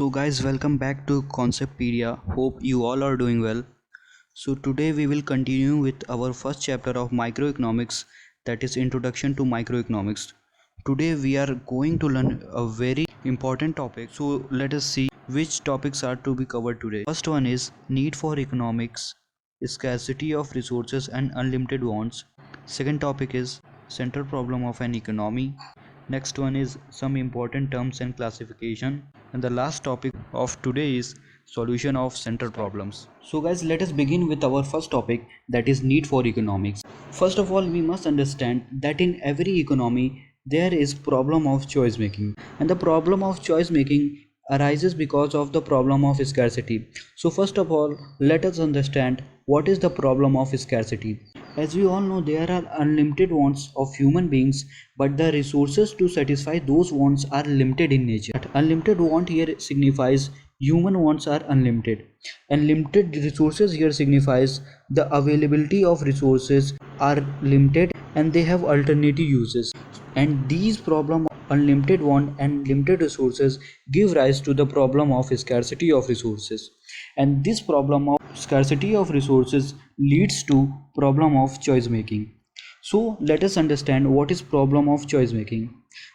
So guys, welcome back to Conceptpedia. Hope you all are doing well. So today we will continue with our first chapter of microeconomics, that is Introduction to Microeconomics. Today we are going to learn a very important topic. So let us see which topics are to be covered today. First one is need for economics, scarcity of resources and unlimited wants. Second topic is central problem of an economy. Next one is some important terms and classification, and the last topic of today is solution of central problems. So guys, let us begin with our first topic, that is need for economics. First of all, we must understand that in every economy there is problem of choice making, and the problem of choice making arises because of the problem of scarcity. So first of all, let us understand what is the problem of scarcity. As we all know, there are unlimited wants of human beings, but the resources to satisfy those wants are limited in nature. Unlimited want here signifies human wants are unlimited, and limited resources here signifies the availability of resources are limited and they have alternative uses. And these problem unlimited want and limited resources give rise to the problem of scarcity of resources, and this problem of scarcity of resources leads to problem of choice making. So let us understand what is problem of choice making.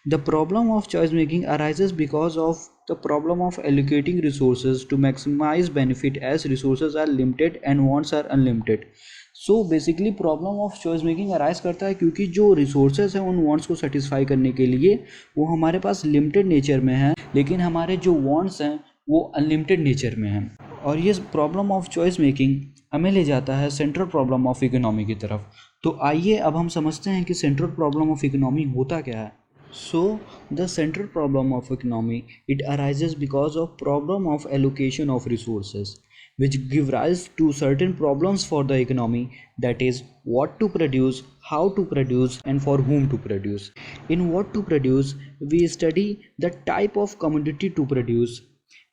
The problem of choice making arises because of the problem of allocating resources to maximize benefit, as resources are limited and wants are unlimited. So basically problem of choice making arise करता है क्योंकि जो resources हैं उन wants को satisfy करने के लिए वो हमारे पास लिमिटेड नेचर में है, लेकिन हमारे जो वांट्स हैं वो अनलिमिटेड नेचर में हैं। और ये प्रॉब्लम ऑफ चॉइस मेकिंग हमें ले जाता है सेंट्रल प्रॉब्लम ऑफ इकोनॉमी की तरफ। तो आइए अब हम समझते हैं कि सेंट्रल प्रॉब्लम ऑफ इकोनॉमी होता क्या है। So the central problem of economy, it arises because of problem of allocation of resources, which give rise to certain problems for the economy, that is what to produce, how to produce and for whom to produce. In what to produce, we study the type of commodity to produce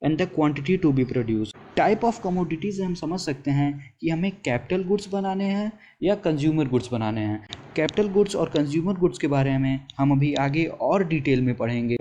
and the quantity to be produced. Type of commodity से हम समझ सकते हैं कि हमें capital goods बनाने हैं या कंज्यूमर गुड्स बनाने हैं। कैपिटल गुड्स और कंज्यूमर गुड्स के बारे में हम अभी आगे और डिटेल में पढ़ेंगे,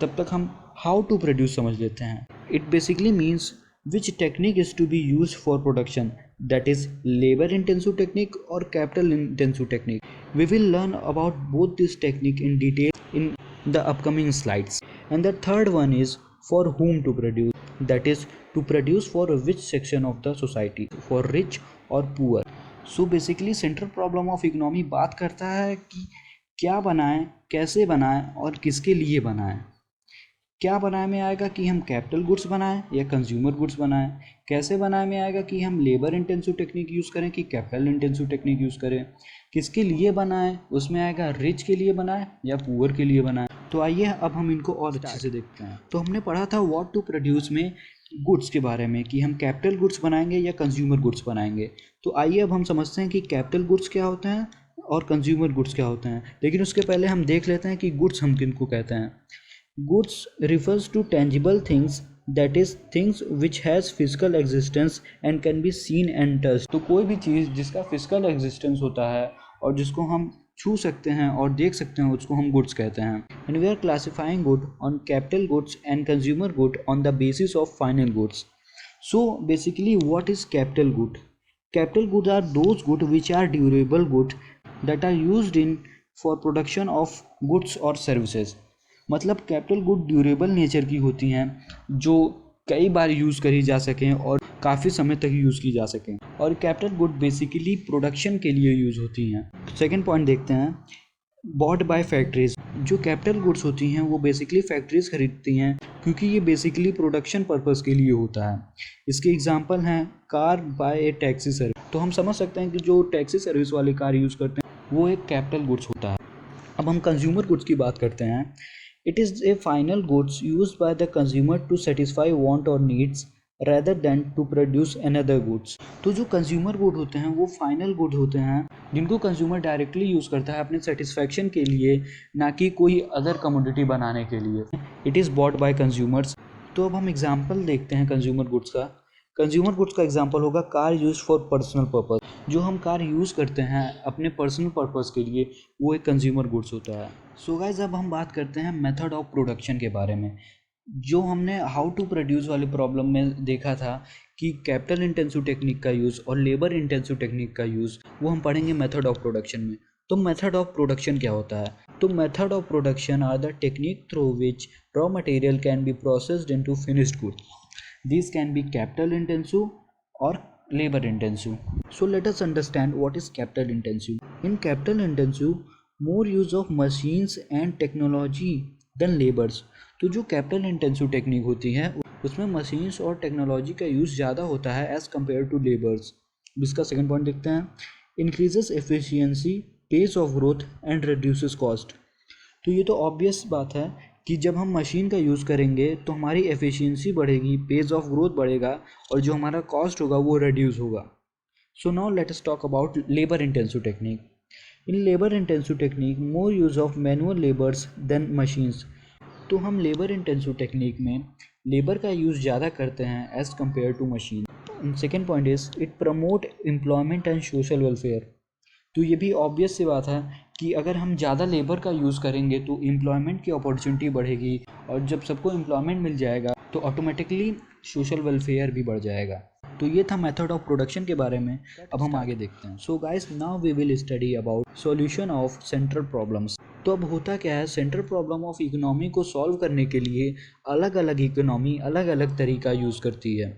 तब तक हम हाउ टू प्रोड्यूस समझ लेते हैं। It basically means which technique is to be use for production, that is labor intensive technique or capital intensive technique. We will learn about both this technique in detail in the upcoming slides. And the third one is for whom to produce, that is to produce for which section of the society, for rich or poor. So basically central problem of economy बात करता है कि क्या बनाएं, कैसे बनाएं और किसके लिए बनाएं। क्या बनाए में आएगा कि हम कैपिटल गुड्स बनाएं या कंज्यूमर गुड्स बनाएं। कैसे बनाए में आएगा कि हम लेबर इंटेंसिव टेक्निक यूज़ करें कि कैपिटल इंटेंसिव टेक्निक यूज़ करें। किसके लिए बनाएं, उसमें आएगा रिच के लिए बनाएं या पुअर के लिए बनाएं। तो आइए अब हम इनको और अच्छे से देखते हैं। तो हमने पढ़ा था व्हाट टू प्रोड्यूस में गुड्स के बारे में कि हम कैपिटल गुड्स बनाएंगे या कंज्यूमर गुड्स बनाएंगे। तो आइए अब हम समझते हैं कि कैपिटल गुड्स क्या होते हैं और कंज्यूमर गुड्स क्या होते हैं। लेकिन उसके पहले हम देख लेते हैं कि गुड्स हम किनको कहते हैं। Goods refers to tangible things, that is things which has physical existence and can be seen and touched. तो कोई भी चीज़ जिसका physical existence होता है और जिसको हम छू सकते हैं और देख सकते हैं उसको हम goods कहते हैं। And we are classifying good on capital goods and consumer good on the basis of final goods. So basically what is capital good? Capital goods are those goods which are durable goods that are used in for production of goods or services. मतलब capital good durable nature की होती हैं जो कई बार use करी जा सकें और काफ़ी समय तक यूज़ की जा सकें, और कैपिटल गुड बेसिकली प्रोडक्शन के लिए यूज़ होती हैं। सेकंड पॉइंट देखते हैं, बॉट बाय फैक्ट्रीज। जो कैपिटल गुड्स होती हैं वो बेसिकली फैक्ट्रीज खरीदती हैं क्योंकि ये बेसिकली प्रोडक्शन पर्पस के लिए होता है। इसके एग्जांपल हैं कार बाय ए टैक्सी सर्विस। तो हम समझ सकते हैं कि जो टैक्सी सर्विस वाले कार यूज़ करते हैं वो एक कैपिटल गुड्स होता है। अब हम कंज्यूमर गुड्स की बात करते हैं। It is a final goods used by the consumer to satisfy want or needs rather than to produce another goods. तो जो कंज्यूमर गुड होते हैं वो फाइनल गुड होते हैं जिनको कंज्यूमर डायरेक्टली यूज़ करता है अपने सेटिस्फैक्शन के लिए, ना कि कोई अदर कमोडिटी बनाने के लिए। It is bought by consumers. तो अब हम एग्जांपल देखते हैं कंज्यूमर गुड्स का। कंज्यूमर गुड्स का एग्जांपल होगा car use for personal purpose. जो हम कार यूज़ करते हैं अपने पर्सनल पर्पस के लिए वो एक कंज्यूमर गुड्स होता है। सो गाइस अब हम बात करते हैं मेथड ऑफ प्रोडक्शन के बारे में। जो हमने हाउ टू प्रोड्यूस वाले प्रॉब्लम में देखा था कि कैपिटल इंटेंसिव टेक्निक का यूज़ और लेबर इंटेंसिव टेक्निक का यूज़, वो हम पढ़ेंगे मेथड ऑफ प्रोडक्शन में। तो मेथड ऑफ प्रोडक्शन क्या होता है? तो method of production are the technique through which raw material can be processed into finished good. These can be capital intensive or labor intensive. So let us understand what is capital intensive. In capital intensive, more use of machines and technology than labors. तो जो capital intensive technique होती है उसमें machines और technology का use ज़्यादा होता है एज़ कम्पेयर टू लेबर्स. इसका सेकंड पॉइंट देखते हैं. Increases efficiency, pace of growth and reduces cost. तो ये तो ऑब्वियस बात है कि जब हम मशीन का यूज़ करेंगे तो हमारी एफिशिएंसी बढ़ेगी, पेस ऑफ ग्रोथ बढ़ेगा और जो हमारा कॉस्ट होगा वो रिड्यूस होगा. So now let us talk about labour intensive technique. In labour intensive technique more use of manual labours than machines. तो हम लेबर इंटेंसिव टेक्निक में लेबर का यूज़ ज़्यादा करते हैं as compare to machine. Second point is it promote employment and social welfare. तो ये भी ऑब्वियस सी बात है कि अगर हम ज़्यादा लेबर का यूज़ करेंगे तो एम्प्लॉयमेंट की अपॉर्चुनिटी बढ़ेगी और जब सबको एम्प्लॉयमेंट मिल जाएगा तो ऑटोमेटिकली सोशल वेलफेयर भी बढ़ जाएगा. तो ये था मेथड ऑफ प्रोडक्शन के बारे में. अब हम आगे देखते हैं. So guys, now we will study about solution of central problems. तो अब होता क्या है, सेंट्रल प्रॉब्लम ऑफ इकोनॉमी को सॉल्व करने के लिए अलग अलग इकोनॉमी अलग अलग तरीका यूज़ करती है.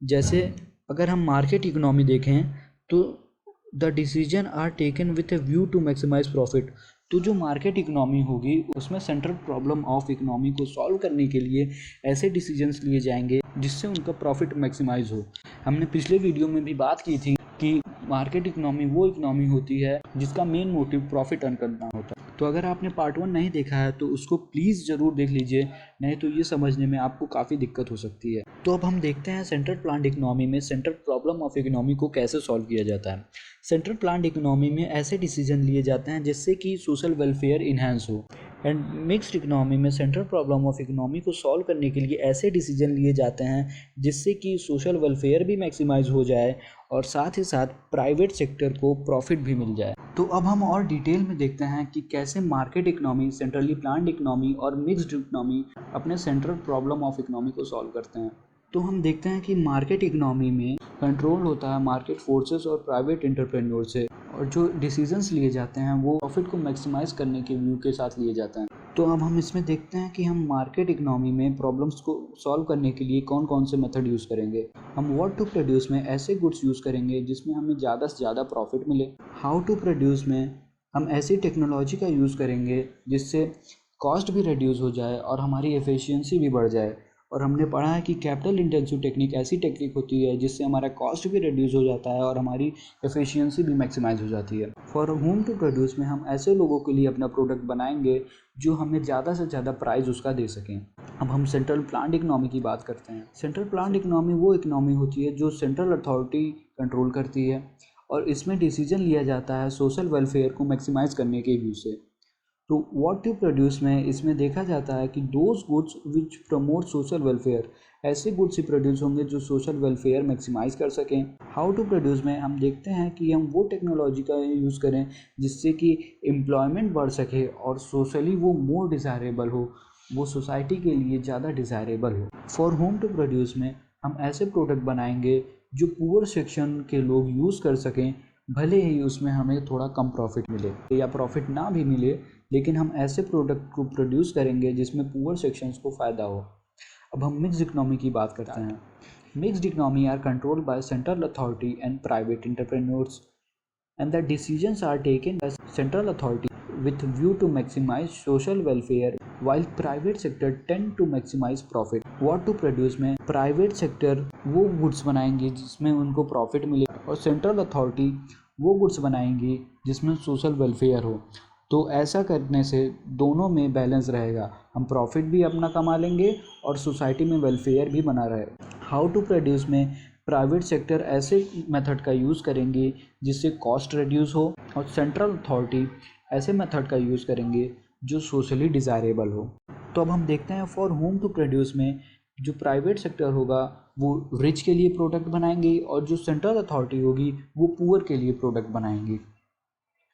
जैसे अगर हम मार्केट इकोनॉमी देखें तो the decision are taken with a view to maximise profit. तो जो मार्केट इकोनॉमी होगी उसमें सेंट्रल प्रॉब्लम ऑफ इकोनॉमी को सॉल्व करने के लिए ऐसे डिसीजंस लिए जाएंगे जिससे उनका प्रॉफिट मैक्सिमाइज हो. हमने पिछले वीडियो में भी बात की थी कि मार्केट इकोनॉमी वो इकोनॉमी होती है जिसका मेन मोटिव प्रॉफिट अर्न करना होता है. तो अगर आपने पार्ट 1 नहीं देखा है तो उसको प्लीज़ ज़रूर देख लीजिए, नहीं तो ये समझने में आपको काफ़ी दिक्कत हो सकती है. तो अब हम देखते हैं सेंट्रल प्लान्ड इकोनॉमी में सेंट्रल प्रॉब्लम ऑफ इकोनॉमी को कैसे सॉल्व किया जाता है. सेंट्रल प्लान्ड इकोनॉमी में ऐसे डिसीजन लिए जाते हैं जिससे कि सोशल वेलफेयर इन्हांस हो. एंड मिक्स्ड इकोनॉमी में सेंट्रल प्रॉब्लम ऑफ इकोनॉमी को सॉल्व करने के लिए ऐसे डिसीजन लिए जाते हैं जिससे कि सोशल वेलफेयर भी मैक्सिमाइज हो जाए और साथ ही साथ प्राइवेट सेक्टर को प्रॉफिट भी मिल जाए. तो अब हम और डिटेल में देखते हैं कि कैसे market economy, centrally planned economy और मिक्स्ड इकोनॉमी अपने सेंट्रल प्रॉब्लम ऑफ इकोनॉमी को सॉल्व करते हैं. तो हम देखते हैं कि मार्केट इकोनॉमी में कंट्रोल होता है मार्केट फोर्सेस और प्राइवेट एंटरप्रेन्योर से, और जो डिसीजंस लिए जाते हैं वो प्रॉफिट को मैक्सिमाइज करने के व्यू के साथ लिए जाते हैं. तो अब हम इसमें देखते हैं कि हम मार्केट इकोनॉमी में प्रॉब्लम्स को सॉल्व करने के लिए कौन कौन से मेथड यूज़ करेंगे. हम व्हाट टू प्रोड्यूस में ऐसे गुड्स यूज़ करेंगे जिसमें हमें ज़्यादा से ज़्यादा प्रॉफिट मिले. हाउ टू प्रोड्यूस में हम ऐसी टेक्नोलॉजी का यूज़ करेंगे जिससे कॉस्ट भी रिड्यूस हो जाए और हमारी एफिशिएंसी भी बढ़ जाए. और हमने पढ़ा है कि कैपिटल इंटेंसिव टेक्निक ऐसी टेक्निक होती है जिससे हमारा कॉस्ट भी रिड्यूस हो जाता है और हमारी एफिशिएंसी भी मैक्सिमाइज हो जाती है. फॉर होम टू प्रोड्यूस में हम ऐसे लोगों के लिए अपना प्रोडक्ट बनाएंगे जो हमें ज़्यादा से ज़्यादा प्राइस उसका दे सकें. अब हम सेंट्रल प्लान्ड इकोनॉमी की बात करते हैं. सेंट्रल प्लान्ड इकोनॉमी वो इकोनॉमी होती है जो सेंट्रल अथॉरिटी कंट्रोल करती है और इसमें डिसीजन लिया जाता है सोशल वेलफेयर को मैक्सिमाइज करने के व्यू से. तो व्हाट टू प्रोड्यूस में इसमें देखा जाता है कि those goods which promote social welfare, ऐसे गुड्स ही प्रोड्यूस होंगे जो सोशल वेलफेयर मैक्सिमाइज कर सकें. हाउ टू प्रोड्यूस में हम देखते हैं कि हम वो टेक्नोलॉजी का यूज़ करें जिससे कि एम्प्लॉयमेंट बढ़ सके और सोशली वो मोर डिज़ायरेबल हो, वो सोसाइटी के लिए ज़्यादा डिज़ायरेबल हो. फॉर होम टू प्रोड्यूस में हम ऐसे प्रोडक्ट बनाएंगे जो पुअर सेक्शन के लोग यूज़ कर सकें, भले ही उसमें हमें थोड़ा कम प्रॉफिट मिले या प्रॉफिट ना भी मिले, लेकिन हम ऐसे प्रोडक्ट को प्रोड्यूस करेंगे जिसमें पुअर सेक्शंस को फ़ायदा हो. अब हम मिक्स्ड इकोनॉमी की बात करते हैं. Mixed economy are controlled by central authority and private entrepreneurs and the decisions are taken by central authority with view to maximize social welfare while private sector tend to maximize profit. What to produce में private sector वो goods बनाएंगे जिसमें उनको profit मिले और central authority वो goods बनाएंगी जिसमें सोशल वेलफेयर हो. तो ऐसा करने से दोनों में बैलेंस रहेगा, हम प्रॉफिट भी अपना कमा लेंगे और सोसाइटी में वेलफेयर भी बना रहे. हाउ टू प्रोड्यूस में प्राइवेट सेक्टर ऐसे मेथड का यूज़ करेंगे जिससे कॉस्ट रिड्यूस हो और सेंट्रल अथॉरिटी ऐसे मेथड का यूज़ करेंगे जो सोशली डिज़ायरेबल हो. तो अब हम देखते हैं फॉर होम टू प्रोड्यूस में जो प्राइवेट सेक्टर होगा वो रिच के लिए प्रोडक्ट बनाएंगे और जो सेंट्रल अथॉरिटी होगी वो पुअर के लिए प्रोडक्ट बनाएंगी.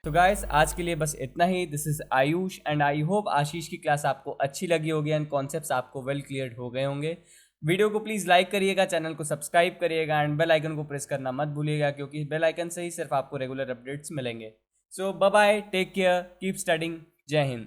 तो गाइस आज के लिए बस इतना ही। This is Ayush and I hope Ashish की क्लास आपको अच्छी लगी होगी एंड कॉन्सेप्ट्स आपको वेल क्लियर हो गए होंगे। वीडियो को प्लीज़ लाइक करिएगा, चैनल को सब्सक्राइब करिएगा एंड बेल आइकन को प्रेस करना मत भूलिएगा, क्योंकि बेल आइकन से ही सिर्फ आपको रेगुलर अपडेट्स मिलेंगे। So bye bye, take care, keep studying, जय हिंद।